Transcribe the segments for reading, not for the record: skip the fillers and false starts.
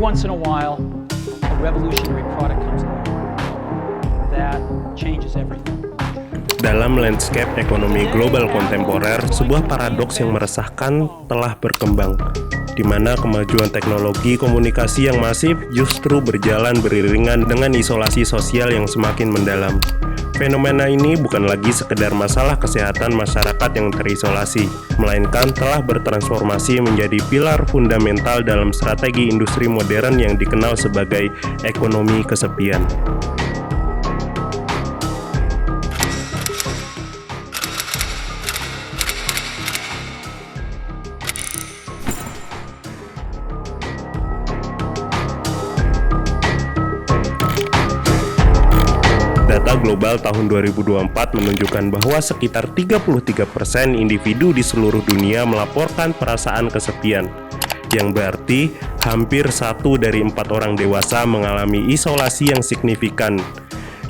once in a while, a revolutionary product comes along that changes everything. Dalam landscape ekonomi global kontemporer, sebuah paradoks yang meresahkan telah berkembang, di mana kemajuan teknologi komunikasi yang masif justru berjalan beriringan dengan isolasi sosial yang semakin mendalam. Fenomena ini bukan lagi sekedar masalah kesehatan masyarakat yang terisolasi, melainkan telah bertransformasi menjadi pilar fundamental dalam strategi industri modern yang dikenal sebagai ekonomi kesepian. Data global tahun 2024 menunjukkan bahwa sekitar 33% individu di seluruh dunia melaporkan perasaan kesepian, yang berarti hampir 1 dari 4 orang dewasa mengalami isolasi yang signifikan.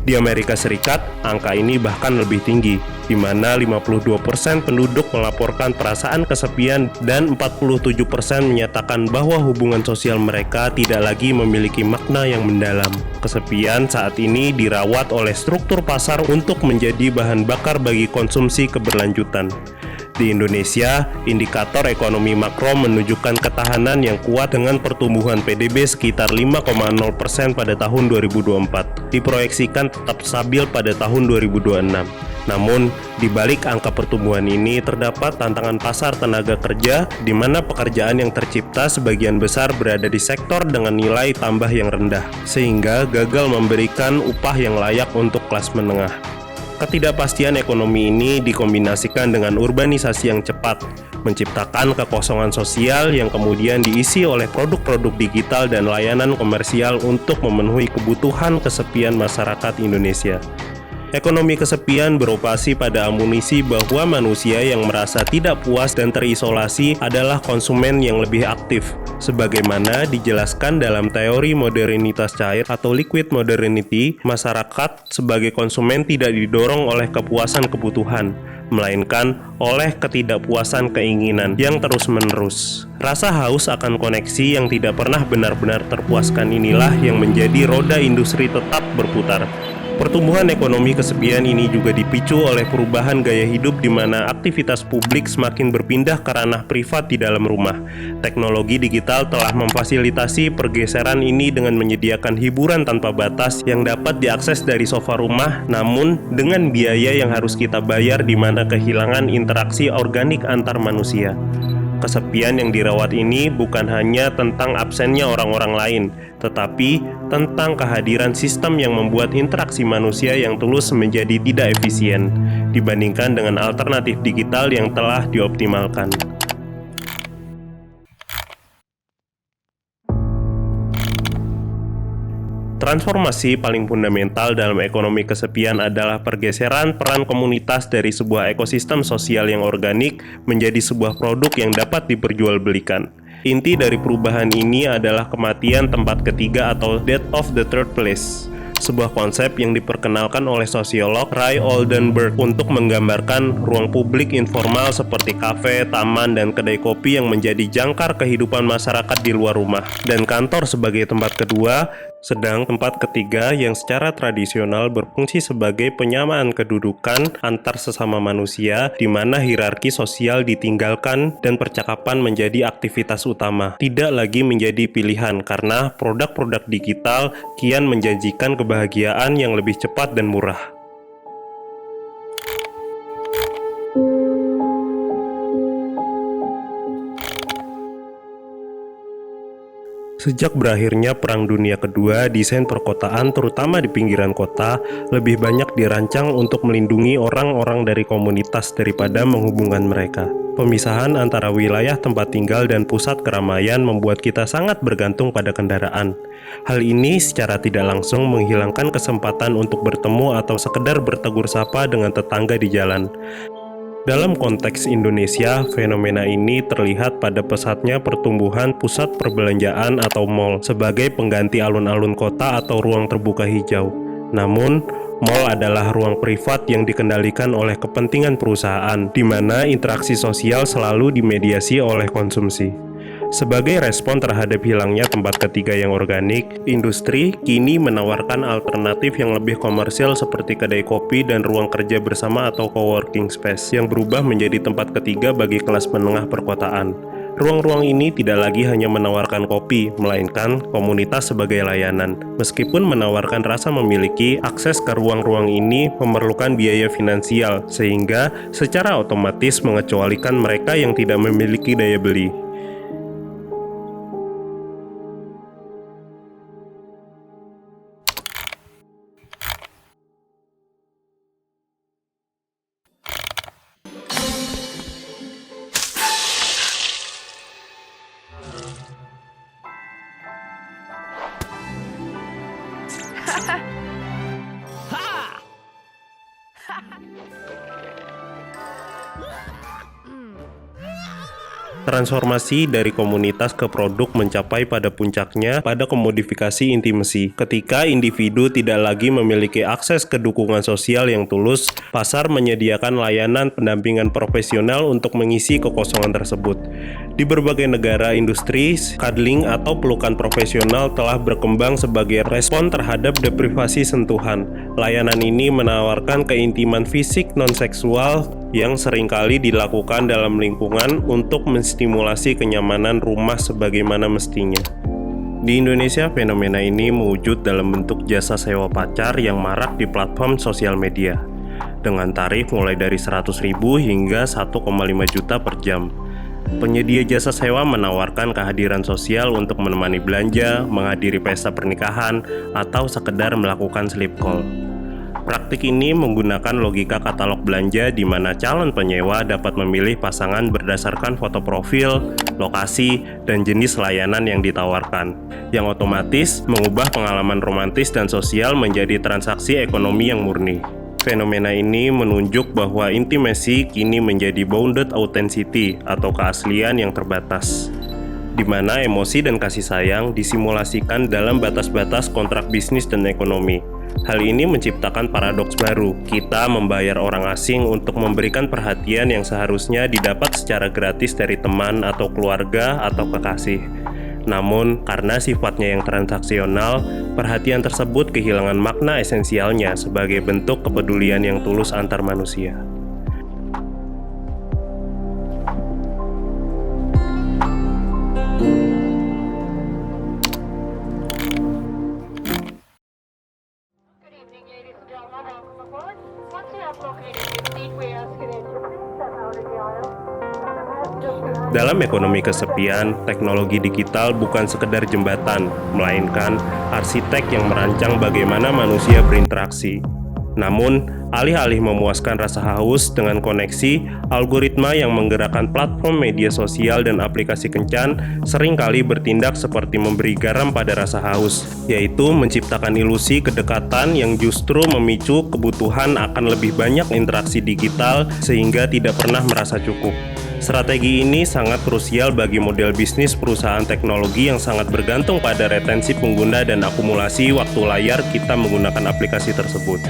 Di Amerika Serikat, angka ini bahkan lebih tinggi, di mana 52% penduduk melaporkan perasaan kesepian dan 47% menyatakan bahwa hubungan sosial mereka tidak lagi memiliki makna yang mendalam. Kesepian saat ini dirawat oleh struktur pasar untuk menjadi bahan bakar bagi konsumsi keberlanjutan. Di Indonesia, indikator ekonomi makro menunjukkan ketahanan yang kuat dengan pertumbuhan PDB sekitar 5,0% pada tahun 2024, diproyeksikan tetap stabil pada tahun 2026. Namun, di balik angka pertumbuhan ini terdapat tantangan pasar tenaga kerja, di mana pekerjaan yang tercipta sebagian besar berada di sektor dengan nilai tambah yang rendah, sehingga gagal memberikan upah yang layak untuk kelas menengah. Ketidakpastian ekonomi ini dikombinasikan dengan urbanisasi yang cepat, menciptakan kekosongan sosial yang kemudian diisi oleh produk-produk digital dan layanan komersial untuk memenuhi kebutuhan kesepian masyarakat Indonesia. Ekonomi kesepian beroperasi pada amunisi bahwa manusia yang merasa tidak puas dan terisolasi adalah konsumen yang lebih aktif, sebagaimana dijelaskan dalam teori modernitas cair atau liquid modernity. Masyarakat sebagai konsumen tidak didorong oleh kepuasan kebutuhan, melainkan oleh ketidakpuasan keinginan yang terus-menerus. Rasa haus akan koneksi yang tidak pernah benar-benar terpuaskan inilah yang menjadi roda industri tetap berputar. Pertumbuhan ekonomi kesepian ini juga dipicu oleh perubahan gaya hidup di mana aktivitas publik semakin berpindah ke ranah privat di dalam rumah. Teknologi digital telah memfasilitasi pergeseran ini dengan menyediakan hiburan tanpa batas yang dapat diakses dari sofa rumah, namun dengan biaya yang harus kita bayar di mana kehilangan interaksi organik antar manusia. Kesepian yang dirawat ini bukan hanya tentang absennya orang-orang lain, tetapi tentang kehadiran sistem yang membuat interaksi manusia yang tulus menjadi tidak efisien dibandingkan dengan alternatif digital yang telah dioptimalkan. Transformasi paling fundamental dalam ekonomi kesepian adalah pergeseran peran komunitas dari sebuah ekosistem sosial yang organik menjadi sebuah produk yang dapat diperjualbelikan. Inti dari perubahan ini adalah kematian tempat ketiga atau death of the third place, sebuah konsep yang diperkenalkan oleh sosiolog Ray Oldenburg untuk menggambarkan ruang publik informal seperti kafe, taman, dan kedai kopi yang menjadi jangkar kehidupan masyarakat di luar rumah, dan kantor sebagai tempat kedua, sedang tempat ketiga yang secara tradisional berfungsi sebagai penyamaan kedudukan antar sesama manusia di mana hierarki sosial ditinggalkan dan percakapan menjadi aktivitas utama, tidak lagi menjadi pilihan karena produk-produk digital kian menjanjikan kebahagiaan yang lebih cepat dan murah. Sejak berakhirnya Perang Dunia Kedua, desain perkotaan terutama di pinggiran kota lebih banyak dirancang untuk melindungi orang-orang dari komunitas daripada menghubungkan mereka. Pemisahan antara wilayah tempat tinggal dan pusat keramaian membuat kita sangat bergantung pada kendaraan. Hal ini secara tidak langsung menghilangkan kesempatan untuk bertemu atau sekedar bertegur sapa dengan tetangga di jalan. Dalam konteks Indonesia, fenomena ini terlihat pada pesatnya pertumbuhan pusat perbelanjaan atau mal sebagai pengganti alun-alun kota atau ruang terbuka hijau. Namun, mal adalah ruang privat yang dikendalikan oleh kepentingan perusahaan, di mana interaksi sosial selalu dimediasi oleh konsumsi. Sebagai respon terhadap hilangnya tempat ketiga yang organik, industri kini menawarkan alternatif yang lebih komersial seperti kedai kopi dan ruang kerja bersama atau coworking space yang berubah menjadi tempat ketiga bagi kelas menengah perkotaan. Ruang-ruang ini tidak lagi hanya menawarkan kopi, melainkan komunitas sebagai layanan. Meskipun menawarkan rasa memiliki, akses ke ruang-ruang ini memerlukan biaya finansial, sehingga secara otomatis mengecualikan mereka yang tidak memiliki daya beli. Transformasi dari komunitas ke produk mencapai pada puncaknya pada komodifikasi intimasi. Ketika individu tidak lagi memiliki akses ke dukungan sosial yang tulus, pasar menyediakan layanan pendampingan profesional untuk mengisi kekosongan tersebut. Di berbagai negara industri, cuddling atau pelukan profesional telah berkembang sebagai respon terhadap deprivasi sentuhan. Layanan ini menawarkan keintiman fisik non-seksual yang seringkali dilakukan dalam lingkungan untuk menstimulasi kenyamanan rumah sebagaimana mestinya. Di Indonesia, fenomena ini mewujud dalam bentuk jasa sewa pacar yang marak di platform sosial media, dengan tarif mulai dari 100.000 hingga 1,5 juta per jam. Penyedia jasa sewa menawarkan kehadiran sosial untuk menemani belanja, menghadiri pesta pernikahan, atau sekedar melakukan sleep call. Praktik ini menggunakan logika katalog belanja di mana calon penyewa dapat memilih pasangan berdasarkan foto profil, lokasi, dan jenis layanan yang ditawarkan, yang otomatis mengubah pengalaman romantis dan sosial menjadi transaksi ekonomi yang murni. Fenomena ini menunjuk bahwa intimacy kini menjadi bounded authenticity atau keaslian yang terbatas, di mana emosi dan kasih sayang disimulasikan dalam batas-batas kontrak bisnis dan ekonomi. Hal ini menciptakan paradoks baru. Kita membayar orang asing untuk memberikan perhatian yang seharusnya didapat secara gratis dari teman atau keluarga atau kekasih. Namun, karena sifatnya yang transaksional, perhatian tersebut kehilangan makna esensialnya sebagai bentuk kepedulian yang tulus antar manusia. Dalam ekonomi kesepian, teknologi digital bukan sekedar jembatan, melainkan arsitek yang merancang bagaimana manusia berinteraksi. Namun, alih-alih memuaskan rasa haus dengan koneksi, algoritma yang menggerakkan platform media sosial dan aplikasi kencan seringkali bertindak seperti memberi garam pada rasa haus, yaitu menciptakan ilusi kedekatan yang justru memicu kebutuhan akan lebih banyak interaksi digital sehingga tidak pernah merasa cukup. Strategi ini sangat krusial bagi model bisnis perusahaan teknologi yang sangat bergantung pada retensi pengguna dan akumulasi waktu layar kita menggunakan aplikasi tersebut.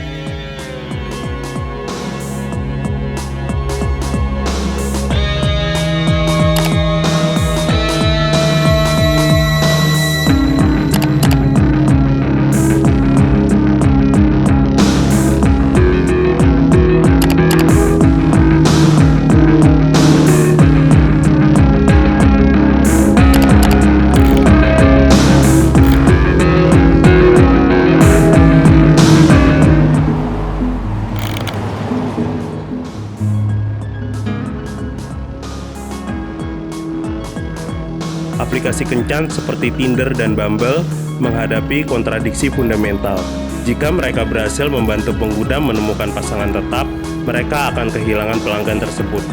Aplikasi kencan seperti Tinder dan Bumble menghadapi kontradiksi fundamental. Jika mereka berhasil membantu pengguna menemukan pasangan tetap, mereka akan kehilangan pelanggan tersebut.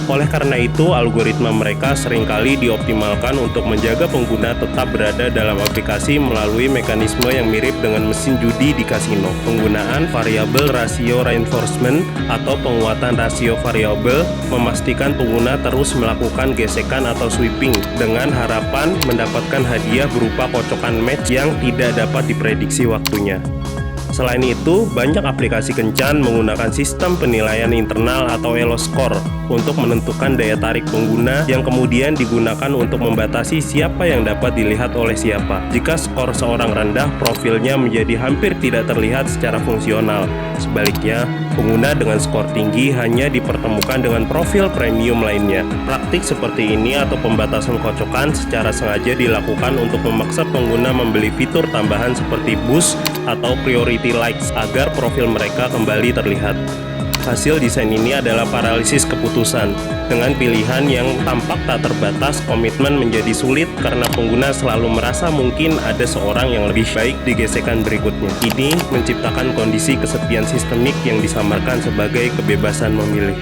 Oleh karena itu, algoritma mereka seringkali dioptimalkan untuk menjaga pengguna tetap berada dalam aplikasi melalui mekanisme yang mirip dengan mesin judi di kasino. Penggunaan variabel rasio reinforcement atau penguatan rasio variabel memastikan pengguna terus melakukan gesekan atau sweeping dengan harapan mendapatkan hadiah berupa kocokan match yang tidak dapat diprediksi waktunya. Selain itu, banyak aplikasi kencan menggunakan sistem penilaian internal atau Elo Score untuk menentukan daya tarik pengguna yang kemudian digunakan untuk membatasi siapa yang dapat dilihat oleh siapa. Jika skor seorang rendah, profilnya menjadi hampir tidak terlihat secara fungsional. Sebaliknya, pengguna dengan skor tinggi hanya dipertemukan dengan profil premium lainnya. Praktik seperti ini atau pembatasan kocokan secara sengaja dilakukan untuk memaksa pengguna membeli fitur tambahan seperti boost atau priority likes agar profil mereka kembali terlihat. Hasil desain ini adalah paralisis keputusan. Dengan pilihan yang tampak tak terbatas, komitmen menjadi sulit karena pengguna selalu merasa mungkin ada seorang yang lebih baik di gesekan berikutnya. Ini menciptakan kondisi kesepian sistemik yang disamarkan sebagai kebebasan memilih.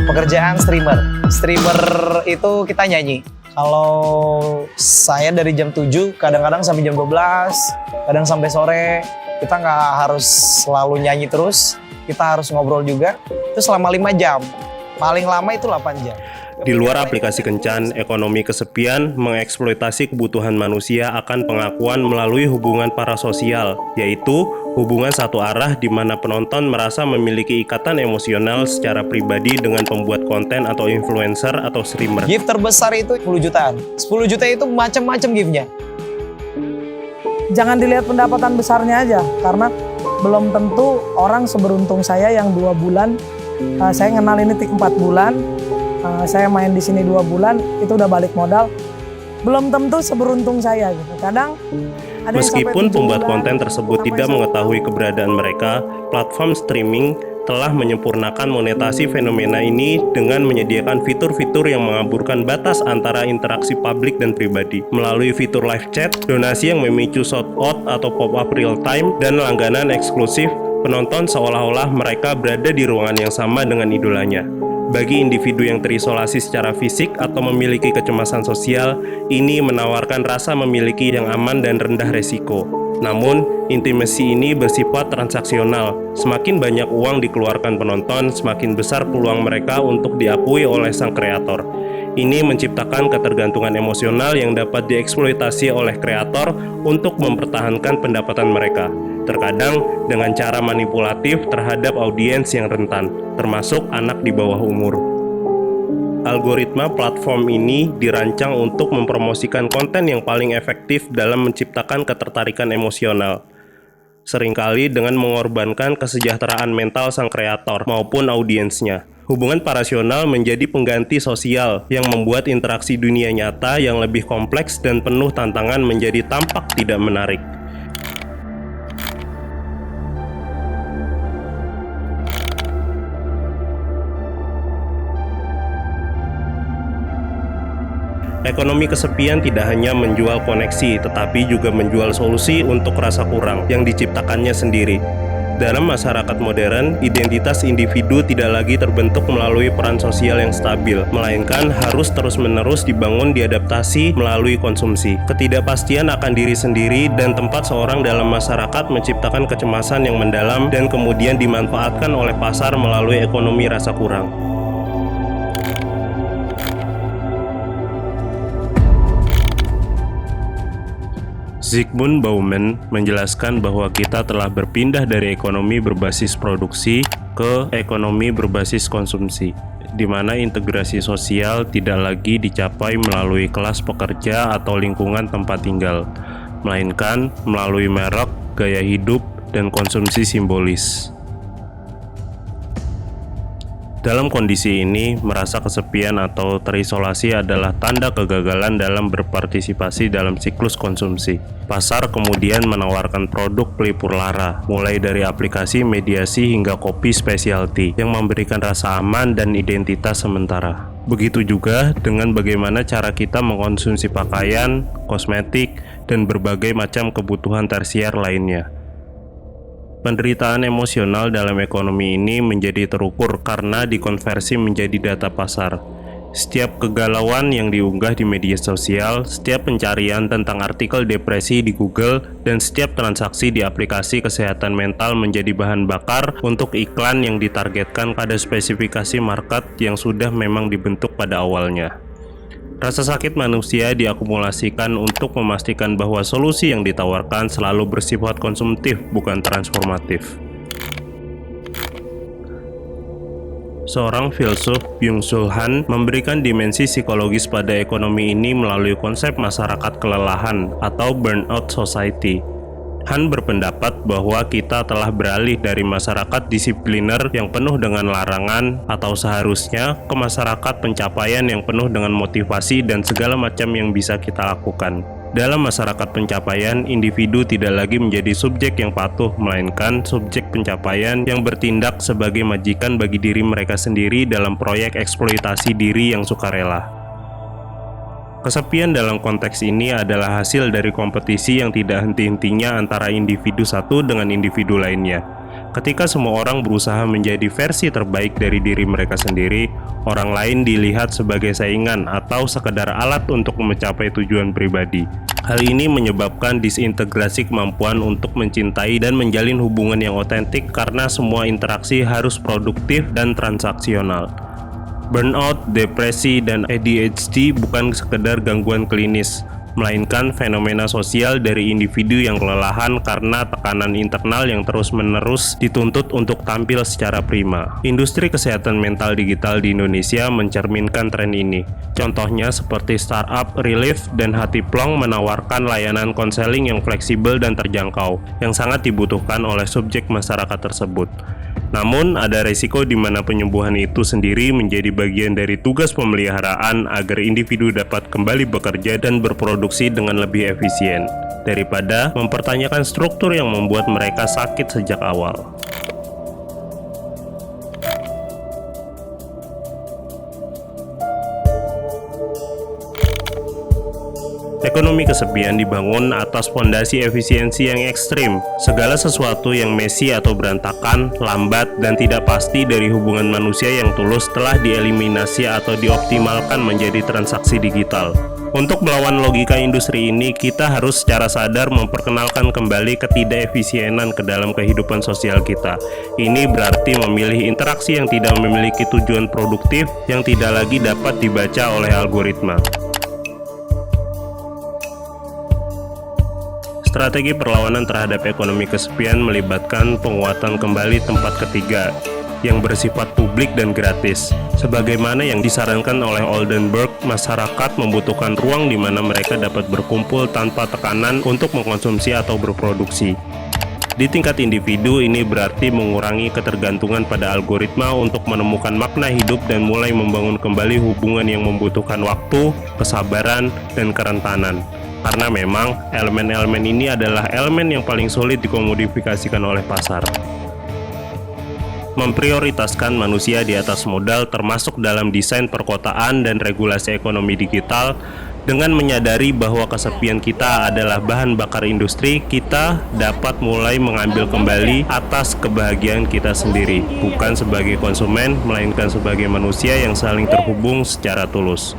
Pekerjaan streamer. Streamer itu kita nyanyi. Kalau saya dari jam 7, kadang-kadang sampai jam 12, kadang sampai sore. Kita nggak harus selalu nyanyi terus, kita harus ngobrol juga. Itu selama 5 jam. Paling lama itu 8 jam. Di luar aplikasi kencan, ekonomi kesepian mengeksploitasi kebutuhan manusia akan pengakuan melalui hubungan parasosial, yaitu hubungan satu arah di mana penonton merasa memiliki ikatan emosional secara pribadi dengan pembuat konten atau influencer atau streamer. Gift terbesar itu 10 jutaan. 10 juta itu macam-macam giftnya. Jangan dilihat pendapatan besarnya aja, karena belum tentu orang seberuntung saya yang 2 bulan, saya kenal ini 4 bulan, saya main di sini 2 bulan, itu udah balik modal. Belum tentu seberuntung saya gitu. Kadang ada yang Meskipun sampai 7 pembuat bulan, konten tersebut sampai tidak 10 mengetahui keberadaan mereka, platform streaming telah menyempurnakan monetasi fenomena ini dengan menyediakan fitur-fitur yang mengaburkan batas antara interaksi publik dan pribadi. Melalui fitur live chat, donasi yang memicu shout-out atau pop-up real-time, dan langganan eksklusif, penonton seolah-olah mereka berada di ruangan yang sama dengan idolanya. Bagi individu yang terisolasi secara fisik atau memiliki kecemasan sosial, ini menawarkan rasa memiliki yang aman dan rendah resiko. Namun, intimasi ini bersifat transaksional. Semakin banyak uang dikeluarkan penonton, semakin besar peluang mereka untuk diakui oleh sang kreator. Ini menciptakan ketergantungan emosional yang dapat dieksploitasi oleh kreator untuk mempertahankan pendapatan mereka, terkadang dengan cara manipulatif terhadap audiens yang rentan, termasuk anak di bawah umur. Algoritma platform ini dirancang untuk mempromosikan konten yang paling efektif dalam menciptakan ketertarikan emosional, seringkali dengan mengorbankan kesejahteraan mental sang kreator maupun audiensnya. Hubungan parasional menjadi pengganti sosial yang membuat interaksi dunia nyata yang lebih kompleks dan penuh tantangan menjadi tampak tidak menarik. Ekonomi kesepian tidak hanya menjual koneksi, tetapi juga menjual solusi untuk rasa kurang yang diciptakannya sendiri. Dalam masyarakat modern, identitas individu tidak lagi terbentuk melalui peran sosial yang stabil, melainkan harus terus-menerus dibangun diadaptasi melalui konsumsi. Ketidakpastian akan diri sendiri dan tempat seorang dalam masyarakat menciptakan kecemasan yang mendalam dan kemudian dimanfaatkan oleh pasar melalui ekonomi rasa kurang. Zygmunt Bauman menjelaskan bahwa kita telah berpindah dari ekonomi berbasis produksi ke ekonomi berbasis konsumsi, di mana integrasi sosial tidak lagi dicapai melalui kelas pekerja atau lingkungan tempat tinggal, melainkan melalui merek, gaya hidup, dan konsumsi simbolis. Dalam kondisi ini, merasa kesepian atau terisolasi adalah tanda kegagalan dalam berpartisipasi dalam siklus konsumsi. Pasar kemudian menawarkan produk pelipur lara, mulai dari aplikasi mediasi hingga kopi specialty yang memberikan rasa aman dan identitas sementara. Begitu juga dengan bagaimana cara kita mengkonsumsi pakaian, kosmetik, dan berbagai macam kebutuhan tersier lainnya. Penderitaan emosional dalam ekonomi ini menjadi terukur karena dikonversi menjadi data pasar. Setiap kegalauan yang diunggah di media sosial, setiap pencarian tentang artikel depresi di Google, dan setiap transaksi di aplikasi kesehatan mental menjadi bahan bakar untuk iklan yang ditargetkan pada spesifikasi market yang sudah memang dibentuk pada awalnya. Rasa sakit manusia diakumulasikan untuk memastikan bahwa solusi yang ditawarkan selalu bersifat konsumtif, bukan transformatif. Seorang filsuf, Byung-Chul Han, memberikan dimensi psikologis pada ekonomi ini melalui konsep masyarakat kelelahan atau burnout society. Han berpendapat bahwa kita telah beralih dari masyarakat disipliner yang penuh dengan larangan atau seharusnya ke masyarakat pencapaian yang penuh dengan motivasi dan segala macam yang bisa kita lakukan. Dalam masyarakat pencapaian, individu tidak lagi menjadi subjek yang patuh, melainkan subjek pencapaian yang bertindak sebagai majikan bagi diri mereka sendiri dalam proyek eksploitasi diri yang sukarela. Kesepian dalam konteks ini adalah hasil dari kompetisi yang tidak henti-hentinya antara individu satu dengan individu lainnya. Ketika semua orang berusaha menjadi versi terbaik dari diri mereka sendiri, orang lain dilihat sebagai saingan atau sekedar alat untuk mencapai tujuan pribadi. Hal ini menyebabkan disintegrasi kemampuan untuk mencintai dan menjalin hubungan yang otentik karena semua interaksi harus produktif dan transaksional. Burnout, depresi, dan ADHD bukan sekedar gangguan klinis, melainkan fenomena sosial dari individu yang kelelahan karena tekanan internal yang terus-menerus dituntut untuk tampil secara prima. Industri kesehatan mental digital di Indonesia mencerminkan tren ini. Contohnya seperti startup Relief dan Hatiplong menawarkan layanan konseling yang fleksibel dan terjangkau, yang sangat dibutuhkan oleh subjek masyarakat tersebut. Namun, ada resiko di mana penyembuhan itu sendiri menjadi bagian dari tugas pemeliharaan agar individu dapat kembali bekerja dan berproduksi dengan lebih efisien, daripada mempertanyakan struktur yang membuat mereka sakit sejak awal. Ekonomi kesepian dibangun atas fondasi efisiensi yang ekstrim. Segala sesuatu yang messy atau berantakan, lambat, dan tidak pasti dari hubungan manusia yang tulus telah dieliminasi atau dioptimalkan menjadi transaksi digital. Untuk melawan logika industri ini, kita harus secara sadar memperkenalkan kembali ketidakefisienan ke dalam kehidupan sosial kita. Ini berarti memilih interaksi yang tidak memiliki tujuan produktif, yang tidak lagi dapat dibaca oleh algoritma. Strategi perlawanan terhadap ekonomi kesepian melibatkan penguatan kembali tempat ketiga yang bersifat publik dan gratis. Sebagaimana yang disarankan oleh Oldenburg, masyarakat membutuhkan ruang di mana mereka dapat berkumpul tanpa tekanan untuk mengkonsumsi atau berproduksi. Di tingkat individu, ini berarti mengurangi ketergantungan pada algoritma untuk menemukan makna hidup dan mulai membangun kembali hubungan yang membutuhkan waktu, kesabaran, dan kerentanan. Karena memang elemen-elemen ini adalah elemen yang paling sulit dikomodifikasikan oleh pasar. Memprioritaskan manusia di atas modal termasuk dalam desain perkotaan dan regulasi ekonomi digital. Dengan menyadari bahwa kesepian kita adalah bahan bakar industri, kita dapat mulai mengambil kembali atas kebahagiaan kita sendiri, bukan sebagai konsumen, melainkan sebagai manusia yang saling terhubung secara tulus.